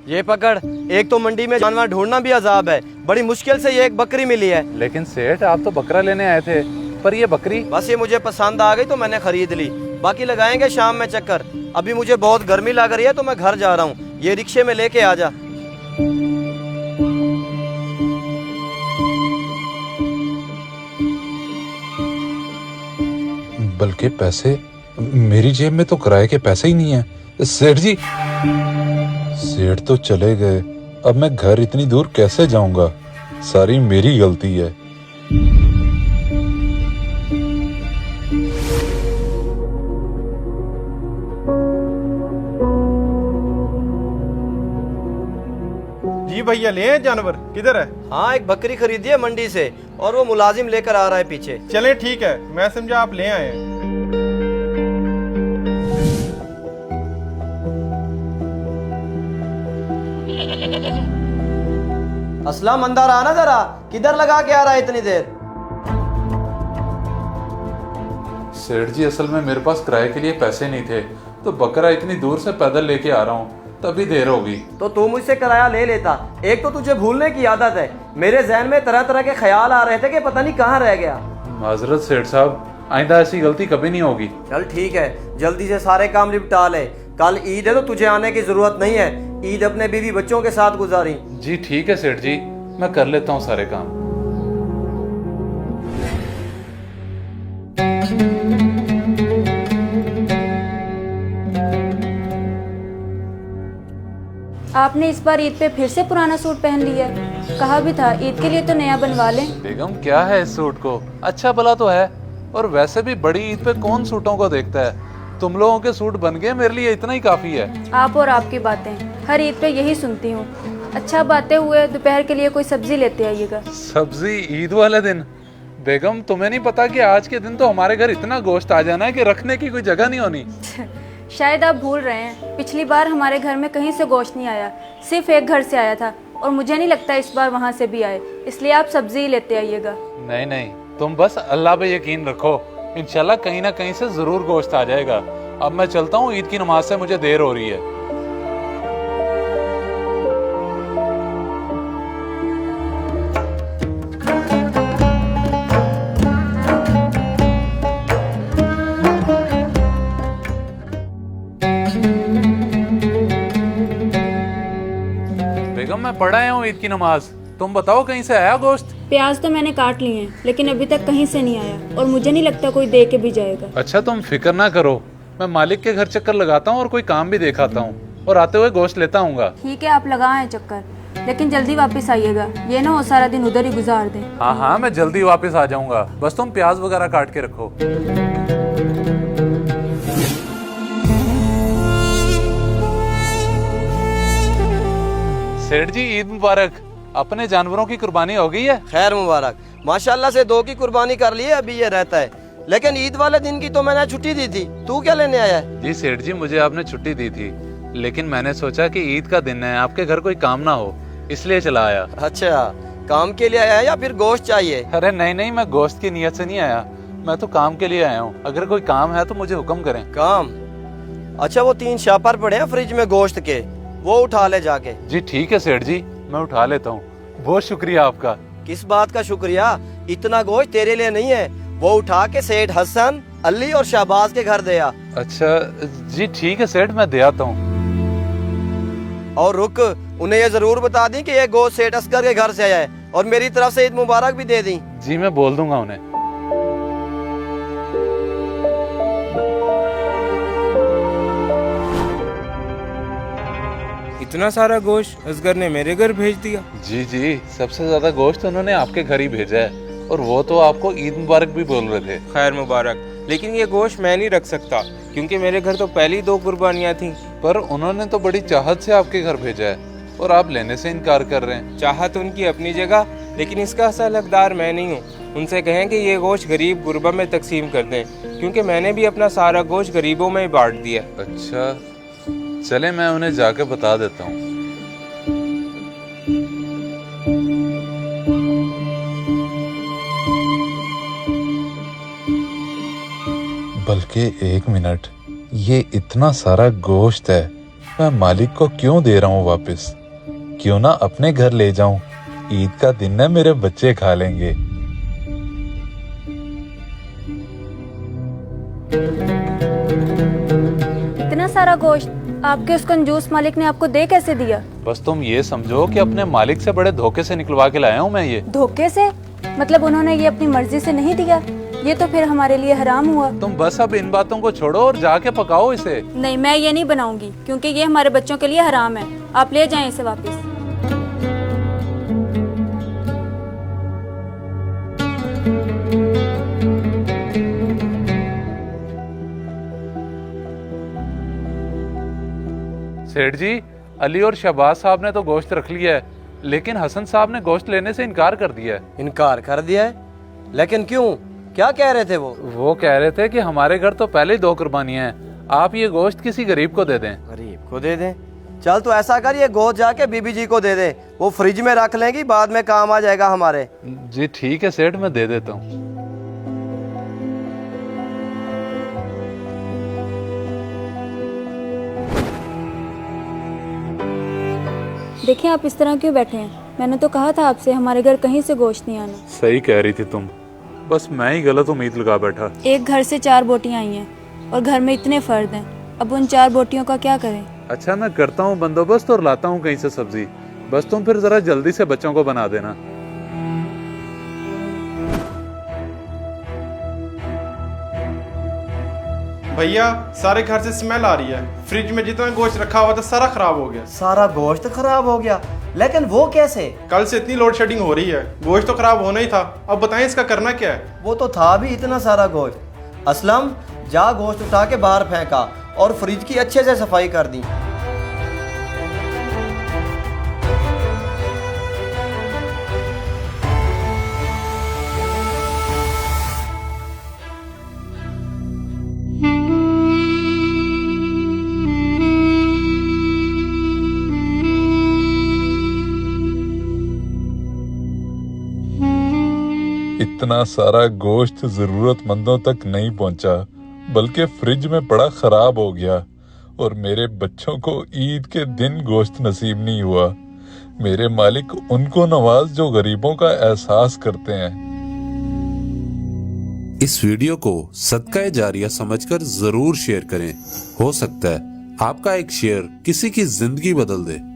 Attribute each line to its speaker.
Speaker 1: ये पकड़। एक तो मंडी में जानवर ढूंढना भी अजाब है, बड़ी मुश्किल से ये एक बकरी मिली है।
Speaker 2: लेकिन सेठ आप तो बकरा लेने आए थे, पर ये बकरी?
Speaker 1: बस ये मुझे पसंद आ गई तो मैंने खरीद ली। बाकी लगाएंगे शाम में चक्कर। अभी मुझे बहुत गर्मी लग रही है तो मैं घर जा रहा हूँ। ये रिक्शे में लेके आ जा।
Speaker 3: बल्कि पैसे मेरी जेब में तो किराए के पैसे ही नहीं है। सेठ जी, सेठ तो चले गए, अब मैं घर इतनी दूर कैसे जाऊंगा? सारी मेरी गलती है।
Speaker 4: जी भैया, ले आए जानवर? किधर है?
Speaker 1: हाँ, एक बकरी खरीदी है मंडी से और वो मुलाजिम लेकर आ रहा है पीछे।
Speaker 4: चले ठीक है, मैं समझा आप ले आए हैं।
Speaker 1: असलम, अंदर आना जरा। किधर लगा के आ रहा है इतनी देर?
Speaker 3: सेठ जी, असल में मेरे पास किराए के लिए पैसे नहीं थे, तो बकरा इतनी दूर से पैदल लेके आ रहा हूँ, तभी देर होगी।
Speaker 1: तो तू मुझसे किराया ले लेता। एक तो तुझे भूलने की आदत है। मेरे जहन में तरह तरह के ख्याल आ रहे थे कि पता नहीं कहाँ रह गया।
Speaker 3: माजरत सेठ साहब, आइंदा ऐसी गलती कभी नहीं होगी।
Speaker 1: चल ठीक है, जल्दी से सारे काम निपटा ले। कल ईद है तो तुझे आने की जरूरत नहीं है। ईद अपने बीवी बच्चों के साथ गुजारी।
Speaker 3: जी ठीक है सेठ जी, मैं कर लेता हूँ सारे काम।
Speaker 5: आपने इस बार ईद पे फिर से पुराना सूट पहन लिया है। कहा भी था ईद के लिए तो नया बनवा लें।
Speaker 3: बेगम, क्या है इस सूट को? अच्छा भला तो है, और वैसे भी बड़ी ईद पे कौन सूटों को देखता है? तुम लोगों के सूट बन गए, मेरे लिए इतना ही काफी है।
Speaker 5: आप और आपकी बातें हर ईद पे यही सुनती हूँ। अच्छा, बातें हुए, दोपहर के लिए कोई सब्जी लेते आइएगा।
Speaker 3: सब्जी ईद वाले दिन? बेगम, तुम्हें नहीं पता कि आज के दिन तो हमारे घर इतना गोश्त आ जाना है कि रखने की कोई जगह नहीं होनी।
Speaker 5: शायद आप भूल रहे हैं, पिछली बार हमारे घर में कहीं से गोश्त नहीं आया, सिर्फ एक घर से आया था, और मुझे नहीं लगता इस बार वहाँ से भी आए, इसलिए आप सब्जी ही लेते आइएगा।
Speaker 3: नहीं नहीं, तुम बस अल्लाह पे यकीन रखो, इंशाल्लाह कहीं ना कहीं से जरूर गोश्त आ जाएगा। अब मैं चलता हूँ, ईद की नमाज से मुझे देर हो रही है। बेगम, मैं पढ़ आया हूँ ईद की नमाज, तुम बताओ कहीं से आया गोश्त?
Speaker 5: प्याज तो मैंने काट लिए हैं, लेकिन अभी तक कहीं से नहीं आया, और मुझे नहीं लगता कोई दे के भी जाएगा।
Speaker 3: अच्छा, तुम फिक्र ना करो, मैं मालिक के घर चक्कर लगाता हूँ और कोई काम भी दिखाता हूँ, और आते हुए गोश्त लेता आऊंगा।
Speaker 5: ठीक है, आप लगाएं चक्कर, लेकिन जल्दी वापस आइएगा, ये ना हो सारा दिन उधर ही गुजार दें।
Speaker 3: हाँ हाँ, मैं जल्दी वापस आ जाऊंगा, बस तुम प्याज वगैरह काट के रखो। सेठ जी, ईद मुबारक। अपने जानवरों की कुर्बानी हो गई है?
Speaker 1: खैर मुबारक। माशाल्लाह से 2 की कुर्बानी कर ली है, अभी ये रहता है। लेकिन ईद वाले दिन की तो मैंने छुट्टी दी थी। तू क्या लेने आया है?
Speaker 3: जी सेठ जी, मुझे आपने छुट्टी दी थी, लेकिन मैंने सोचा कि ईद का दिन है, आपके घर कोई काम ना हो, इसलिए चला आया।
Speaker 1: अच्छा, काम के लिए आया है या फिर गोश्त चाहिए?
Speaker 3: अरे नहीं नहीं, मैं गोश्त की नियत से नहीं आया, मैं तो काम के लिए आया हूँ। अगर कोई काम है तो मुझे हुक्म करें।
Speaker 1: काम? अच्छा, वो 3 शापर पड़े हैं फ्रिज में गोश्त के, वो उठा ले जाके।
Speaker 3: जी ठीक है सेठ जी, मैं उठा लेता हूँ, बहुत शुक्रिया आपका।
Speaker 1: किस बात का शुक्रिया? इतना गोश्त तेरे लिए नहीं है, वो उठा के सेठ हसन, अली और शहबाज के घर दे आ।
Speaker 3: अच्छा जी ठीक है सेठ, मैं दे आता हूँ।
Speaker 1: और रुक, उन्हें ये जरूर बता दी कि ये गोश्त सेठ असगर के घर से आया है, और मेरी तरफ से ईद मुबारक भी दे दी।
Speaker 3: जी मैं बोल दूंगा उन्हें।
Speaker 6: इतना सारा गोश्त असगर ने मेरे घर भेज दिया?
Speaker 3: जी जी, सबसे ज्यादा गोश्त उन्होंने आपके घर ही भेजा है, और वो तो आपको ईद मुबारक भी बोल रहे थे।
Speaker 6: खैर मुबारक, लेकिन ये गोश्त मैं नहीं रख सकता, क्योंकि मेरे घर तो पहली 2 कुर्बानियाँ थी।
Speaker 3: पर उन्होंने तो बड़ी चाहत से आपके घर भेजा है, और आप लेने से इनकार कर रहे हैं।
Speaker 6: चाहत उनकी अपनी जगह, लेकिन इसका असल हकदार मैं नहीं हूँ। उनसे कहें कि ये गोश्त गरीब गुरबा में तकसीम कर दें, क्योंकि मैंने भी अपना सारा गोश्त गरीबों में ही बांट दिया।
Speaker 3: अच्छा चले, मैं उन्हें जाके बता देता हूँ। बल्कि 1 मिनट, ये इतना सारा गोश्त है, मैं मालिक को क्यों दे रहा हूँ वापस? क्यों ना अपने घर ले जाऊं। ईद का दिन है, मेरे बच्चे खा लेंगे।
Speaker 5: इतना सारा गोश्त आपके उस कंजूस मालिक ने आपको दे कैसे दिया?
Speaker 2: बस तुम ये समझो कि अपने मालिक से बड़े धोखे से निकलवा के लाया हूँ मैं ये।
Speaker 5: धोखे से? मतलब उन्होंने ये अपनी मर्जी से नहीं दिया? ये तो फिर हमारे लिए हराम हुआ।
Speaker 2: तुम बस अब इन बातों को छोड़ो और जाके पकाओ इसे।
Speaker 5: नहीं, मैं ये नहीं बनाऊंगी क्योंकि ये हमारे बच्चों के लिए हराम है। आप ले जाएं इसे वापस।
Speaker 2: सेठ जी, अली और शहबाज साहब ने तो गोश्त रख लिया है, लेकिन हसन साहब ने गोश्त लेने से इनकार कर दिया है।
Speaker 1: इनकार कर दिया है? लेकिन क्यों? क्या कह रहे थे वो
Speaker 2: कह रहे थे कि हमारे घर तो पहले ही 2 कुर्बानियां हैं, आप ये गोश्त किसी गरीब को दे दें।
Speaker 1: गरीब को दे दें? चल तो ऐसा कर, ये गोश्त जाके बीबी जी को दे दे, वो फ्रिज में रख लेंगी, बाद में काम आ जाएगा हमारे।
Speaker 2: जी ठीक है सेठ, मैं दे देता हूँ।
Speaker 5: देखिए आप इस तरह क्यों बैठे हैं? मैंने तो कहा था आपसे हमारे घर कहीं से गोश्त नहीं आना।
Speaker 3: सही कह रही थी तुम, बस मैं ही गलत उम्मीद लगा बैठा।
Speaker 5: एक घर से 4 बोटियां आई हैं और घर में इतने फर्द हैं, अब उन 4 बोटियों का क्या करें?
Speaker 2: अच्छा मैं करता हूँ बंदोबस्त और लाता हूँ कहीं से सब्जी, बस तुम फिर जरा जल्दी से बच्चों को बना देना।
Speaker 4: भैया सारे घर से स्मेल आ रही है, फ्रिज में जितना गोश्त रखा हुआ था सारा खराब हो गया।
Speaker 1: सारा गोश्त खराब हो गया? लेकिन वो कैसे?
Speaker 4: कल से इतनी लोड शेडिंग हो रही है, गोश्त तो खराब होना ही था। अब बताएं इसका करना क्या है?
Speaker 1: वो तो था भी इतना सारा गोश्त। असलम, जा गोश्त उठा के बाहर फेंका और फ्रिज की अच्छे से सफाई कर दी।
Speaker 3: इतना सारा गोश्त जरूरतमंदों तक नहीं पहुंचा, बल्कि फ्रिज में पड़ा खराब हो गया, और मेरे बच्चों को ईद के दिन गोश्त नसीब नहीं हुआ। मेरे मालिक उनको नवाज जो गरीबों का एहसास करते हैं।
Speaker 7: इस वीडियो को सदका जारिया समझकर जरूर शेयर करें। हो सकता है आपका एक शेयर किसी की जिंदगी बदल दे।